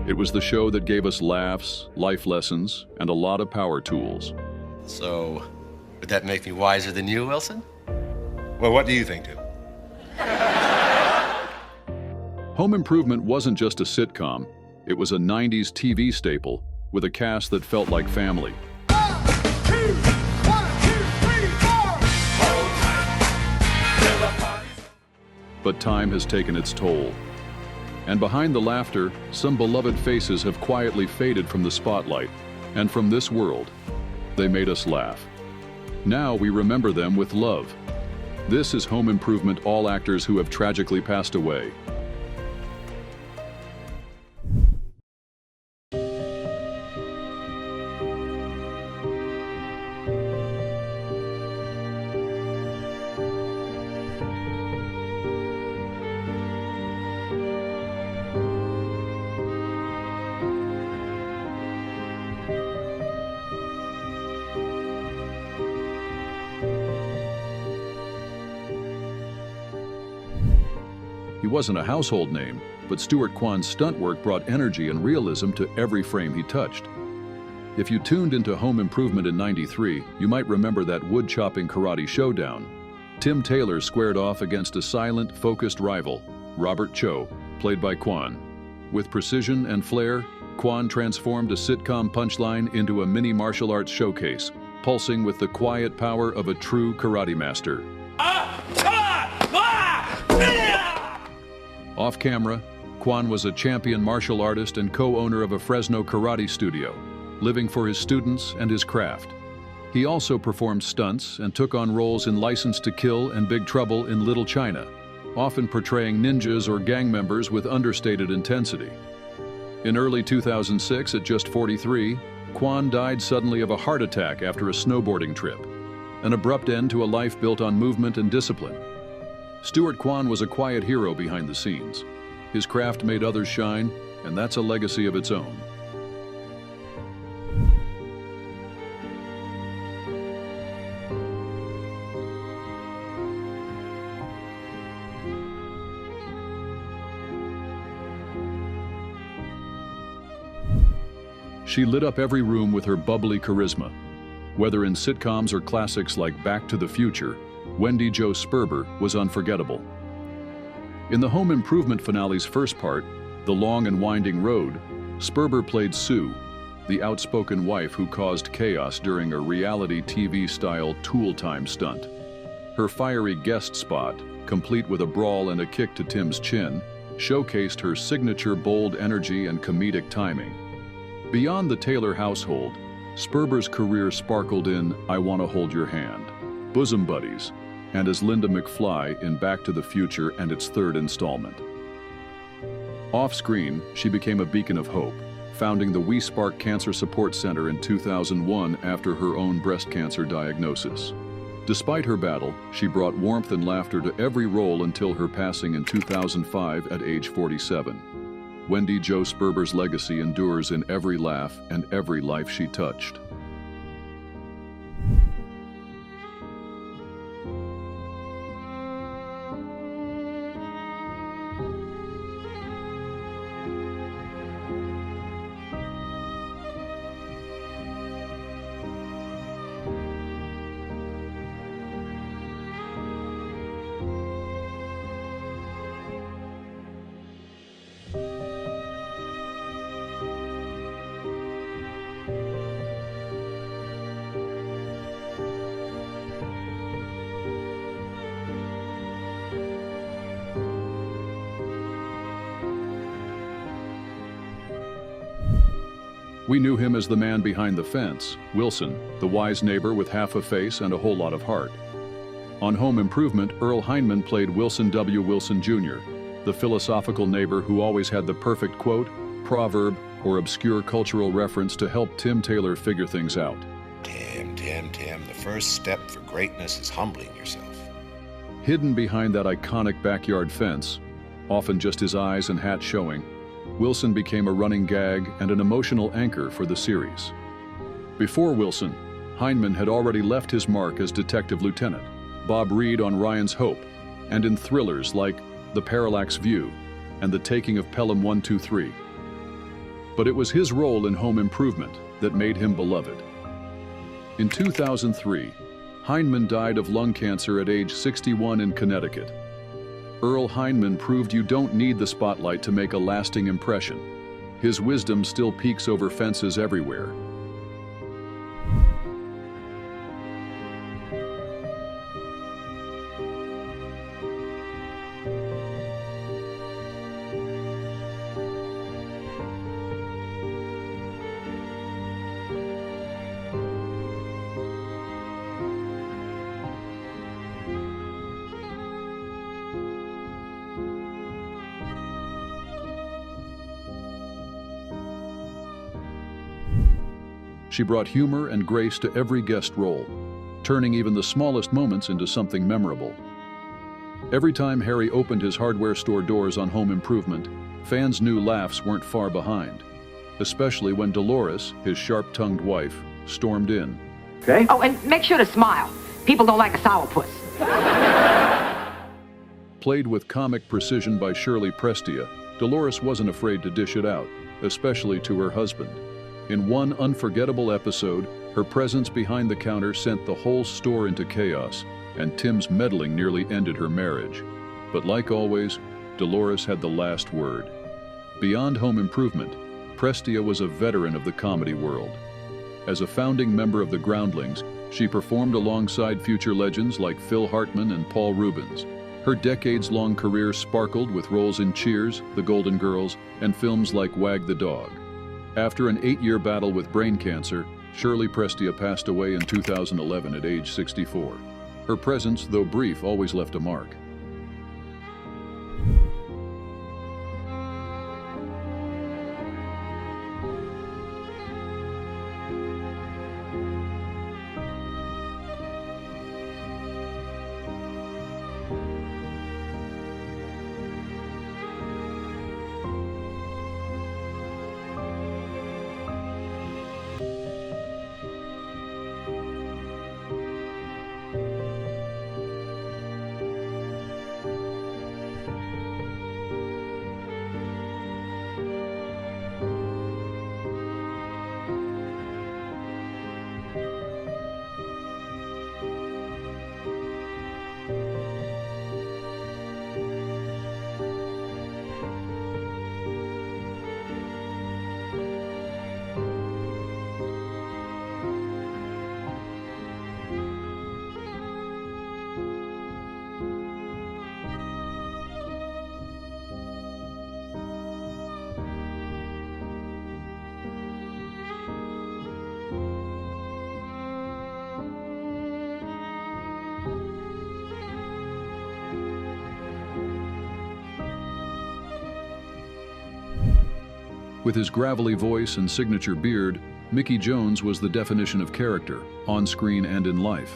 It was the show that gave us laughs, life lessons, and a lot of power tools. So, would that make me wiser than you, Wilson? Well, what do you think, Tim? Home Improvement wasn't just a sitcom, it was a 90s TV staple with a cast that felt like family. But time has taken its toll. And behind the laughter, some beloved faces have quietly faded from the spotlight and from this world. They made us laugh. Now we remember them with love. This is Home Improvement, all actors who have tragically passed away. He wasn't a household name, but Stuart Quan's stunt work brought energy and realism to every frame he touched. If you tuned into Home Improvement in '93, you might remember that wood-chopping karate showdown. Tim Taylor squared off against a silent, focused rival, Robert Cho, played by Quan. With precision and flair, Quan transformed a sitcom punchline into a mini martial arts showcase, pulsing with the quiet power of a true karate master. Off camera, Quan was a champion martial artist and co-owner of a Fresno karate studio, living for his students and his craft. He also performed stunts and took on roles in License to Kill and Big Trouble in Little China, often portraying ninjas or gang members with understated intensity. In early 2006, at just 43, Quan died suddenly of a heart attack after a snowboarding trip, an abrupt end to a life built on movement and discipline. Stuart Quan was a quiet hero behind the scenes. His craft made others shine, and that's a legacy of its own. She lit up every room with her bubbly charisma. Whether in sitcoms or classics like Back to the Future, Wendy Jo Sperber was unforgettable. In the Home Improvement finale's first part, The Long and Winding Road, Sperber played Sue, the outspoken wife who caused chaos during a reality TV-style Tool Time stunt. Her fiery guest spot, complete with a brawl and a kick to Tim's chin, showcased her signature bold energy and comedic timing. Beyond the Taylor household, Sperber's career sparkled in I Wanna Hold Your Hand, Bosom Buddies, and as Linda McFly in Back to the Future and its third installment. Off-screen, she became a beacon of hope, founding the We Spark Cancer Support Center in 2001 after her own breast cancer diagnosis. Despite her battle, she brought warmth and laughter to every role until her passing in 2005 at age 47. Wendy Jo Sperber's legacy endures in every laugh and every life she touched. We knew him as the man behind the fence, Wilson, the wise neighbor with half a face and a whole lot of heart. On Home Improvement, Earl Hindman played Wilson W. Wilson Jr., the philosophical neighbor who always had the perfect quote, proverb, or obscure cultural reference to help Tim Taylor figure things out. Tim, the first step for greatness is humbling yourself. Hidden behind that iconic backyard fence, often just his eyes and hat showing, Wilson became a running gag and an emotional anchor for the series. Before Wilson, Hindman had already left his mark as Detective Lieutenant, Bob Reed on Ryan's Hope, and in thrillers like The Parallax View and The Taking of Pelham 123. But it was his role in Home Improvement that made him beloved. In 2003, Hindman died of lung cancer at age 61 in Connecticut. Earl Hindman proved you don't need the spotlight to make a lasting impression. His wisdom still peeks over fences everywhere. She brought humor and grace to every guest role, turning even the smallest moments into something memorable. Every time Harry opened his hardware store doors on Home Improvement, fans knew laughs weren't far behind, especially when Dolores, his sharp-tongued wife, stormed in. Okay. Oh, and make sure to smile. People don't like a sourpuss. Played with comic precision by Shirley Prestia, Dolores wasn't afraid to dish it out, especially to her husband. In one unforgettable episode, her presence behind the counter sent the whole store into chaos, and Tim's meddling nearly ended her marriage. But like always, Dolores had the last word. Beyond Home Improvement, Prestia was a veteran of the comedy world. As a founding member of the Groundlings, she performed alongside future legends like Phil Hartman and Paul Rubens. Her decades-long career sparkled with roles in Cheers, The Golden Girls, and films like Wag the Dog. After an 8-year battle with brain cancer, Shirley Prestia passed away in 2011 at age 64. Her presence, though brief, always left a mark. With his gravelly voice and signature beard, Mickey Jones was the definition of character, on screen and in life.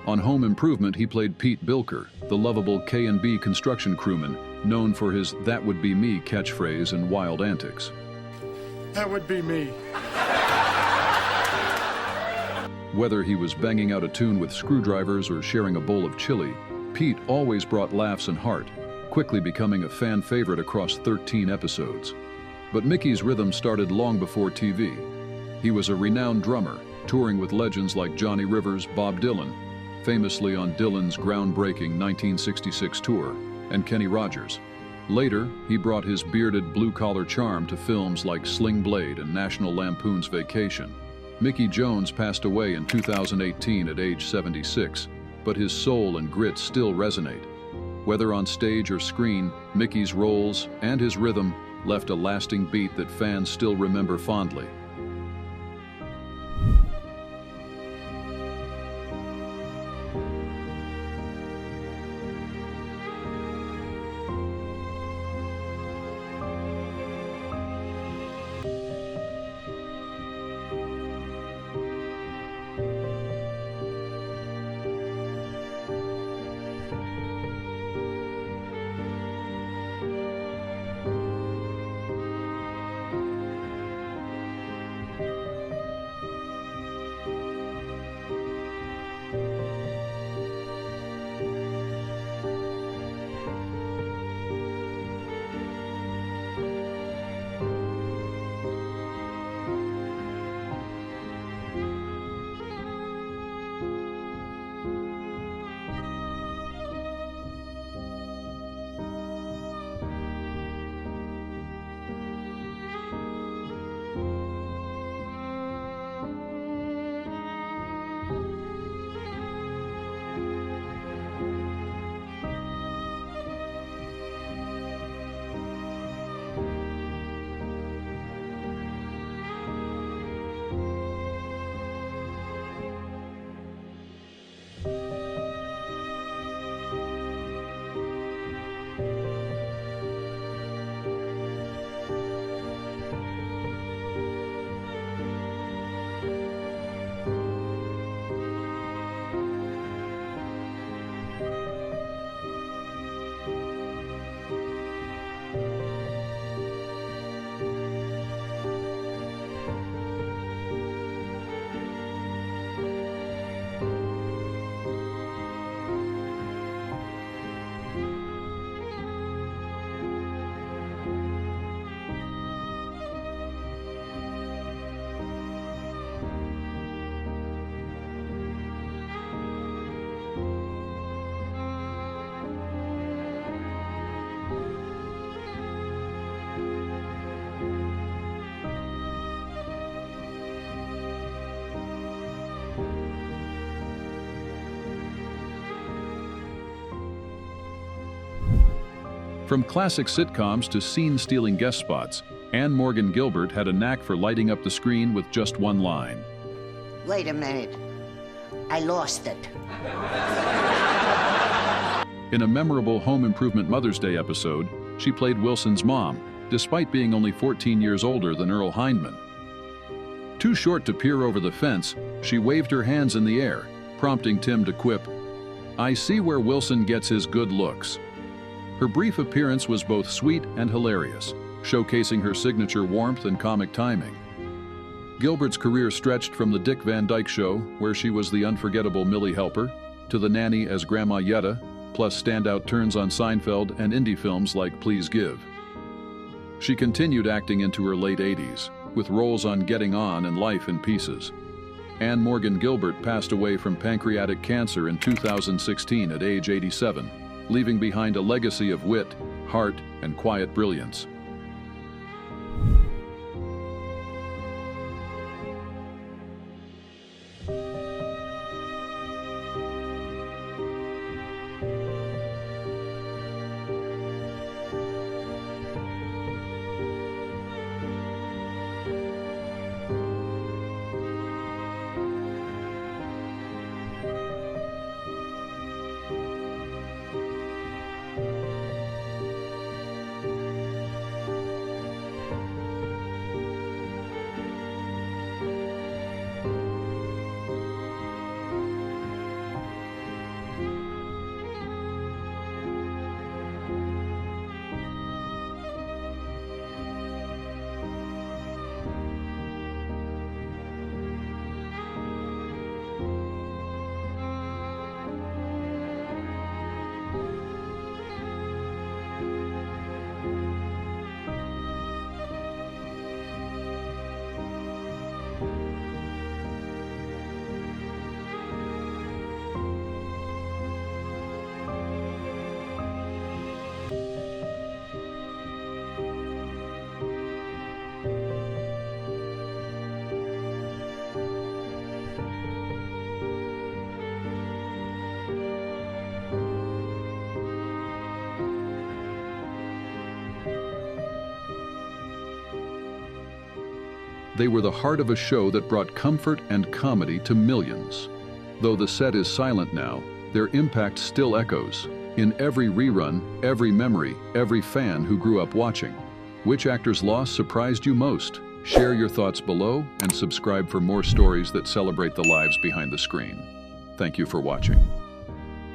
On Home Improvement, he played Pete Bilker, the lovable K&B construction crewman, known for his "That Would Be Me" catchphrase and wild antics. That would be me. Whether he was banging out a tune with screwdrivers or sharing a bowl of chili, Pete always brought laughs and heart, quickly becoming a fan favorite across 13 episodes. But Mickey's rhythm started long before TV. He was a renowned drummer, touring with legends like Johnny Rivers, Bob Dylan, famously on Dylan's groundbreaking 1966 tour, and Kenny Rogers. Later, he brought his bearded blue-collar charm to films like Sling Blade and National Lampoon's Vacation. Mickey Jones passed away in 2018 at age 76, but his soul and grit still resonate. Whether on stage or screen, Mickey's roles and his rhythm left a lasting beat that fans still remember fondly. From classic sitcoms to scene-stealing guest spots, Anne Morgan Guilbert had a knack for lighting up the screen with just one line. Wait a minute. I lost it. In a memorable Home Improvement Mother's Day episode, she played Wilson's mom, despite being only 14 years older than Earl Hindman. Too short to peer over the fence, she waved her hands in the air, prompting Tim to quip, "I see where Wilson gets his good looks." Her brief appearance was both sweet and hilarious, showcasing her signature warmth and comic timing. Gilbert's career stretched from The Dick Van Dyke Show, where she was the unforgettable Millie Helper, to The Nanny as Grandma Yetta, plus standout turns on Seinfeld and indie films like Please Give. She continued acting into her late 80s, with roles on Getting On and Life in Pieces. Anne Morgan Guilbert passed away from pancreatic cancer in 2016 at age 87, leaving behind a legacy of wit, heart, and quiet brilliance. They were the heart of a show that brought comfort and comedy to millions. Though the set is silent now, their impact still echoes. In every rerun, every memory, every fan who grew up watching. Which actor's loss surprised you most? Share your thoughts below and subscribe for more stories that celebrate the lives behind the screen. Thank you for watching.